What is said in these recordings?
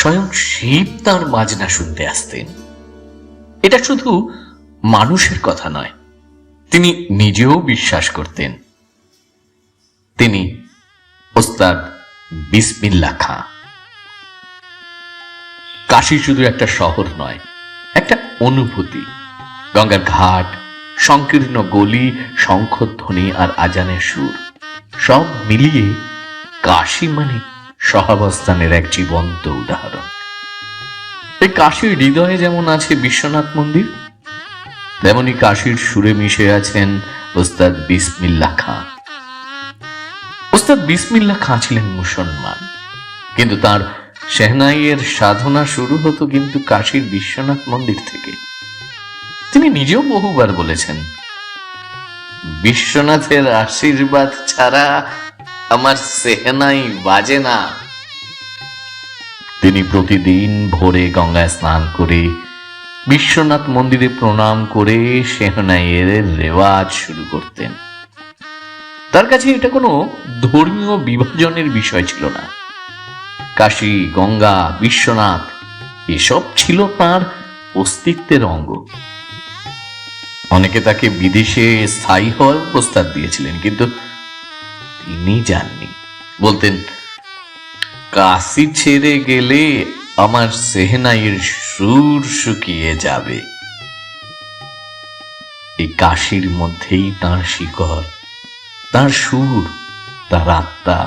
স্বয়ং শিব তার বাজনা শুনতে আসতেন। এটা শুধু মানুষের কথা নয়, তিনি নিজেও বিশ্বাস করতেন। তিনি ওস্তাদ বিসমিল্লাহ খাঁ। কাশী শুধু একটা শহর নয়, একটা অনুভূতি। গঙ্গার ঘাট, সংকীর্ণ গলি, শঙ্খধ্বনি আর আজানের সুর, সব মিলিয়ে কাশী মানে সহাবস্থানের এক জীবন্ত উদাহরণ। এই কাশীর হৃদয়ে যেমন আছে বিশ্বনাথ মন্দির, তেমনি কাশীর সুরে মিশে আছেন ওস্তাদ বিসমিল্লাহ খাঁ। ওস্তাদ বিসমিল্লাহ খাঁ ছিলেন মুসলমান, কিন্তু তার শেহনাইয়ের সাধনা শুরু হতো কিন্তু কাশীর বিশ্বনাথ মন্দির থেকে। তিনি নিজেও বহুবার বলেছেন, বিশ্বনাথের আশীর্বাদ ছাড়া আমার সেহনাই বাজে না। তিনি প্রতিদিন ভোরে গঙ্গায় স্নান করে বিশ্বনাথ মন্দিরে প্রণাম করে সেহনাইয়ের রেওয়াজ শুরু করতেন। তার কাছে এটা কোনো ধর্মীয় বিভাজনের বিষয় ছিল না। কাশী, গঙ্গা, বিশ্বনাথ এসব ছিল তার অস্তিত্বের অঙ্গ। অনেকে তাকে বিদেশে স্থায়ী হওয়ার প্রস্তাব দিয়েছিলেন, কিন্তু তিনি যাননি। বলতেন, কাশী ছেড়ে গেলে আমার সেহনাইয়ের সুর শুকিয়ে যাবে। এই কাশীর মধ্যেই তার শিকড়, তার সুর, তার আত্মা।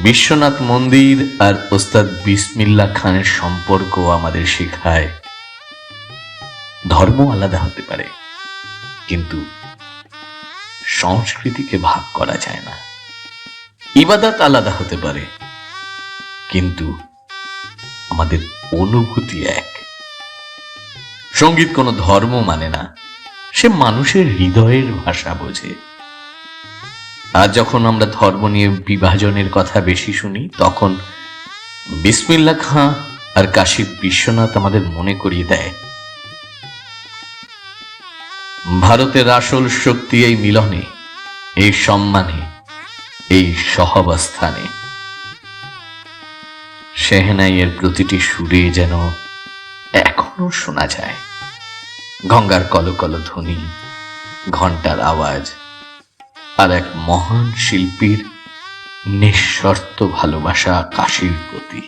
বিশ্বনাথ মন্দির আর ওস্তাদ বিসমিল্লাহ খানের সম্পর্ক আমাদের শেখায়, ধর্ম আলাদা হতে পারে, কিন্তু সংস্কৃতিকে ভাগ করা যায় না। ইবাদত আলাদা হতে পারে, কিন্তু আমাদের অনুভূতি এক। সঙ্গীত কোনো ধর্ম মানে না, সে মানুষের হৃদয়ের ভাষা বোঝে। আর যখন আমরা ধর্ম নিয়ে বিভাজনের কথা বেশি শুনি, তখন বিসমিল্লাহ খাঁ আর কাশী বিশ্বনাথ আমাদের মনে করিয়ে দেয়, ভারতের আসল শক্তি এই মিলনে, এই সম্মানে, এই সহাবস্থানে। শেহনাইয়ের প্রতিটি সুরে যেন এখনো শোনা যায় গঙ্গার কলকল ধ্বনি, ঘন্টার আওয়াজ, আর এক মহান শিল্পীর নিঃশর্ত ভালোবাসা কাশীর প্রতি।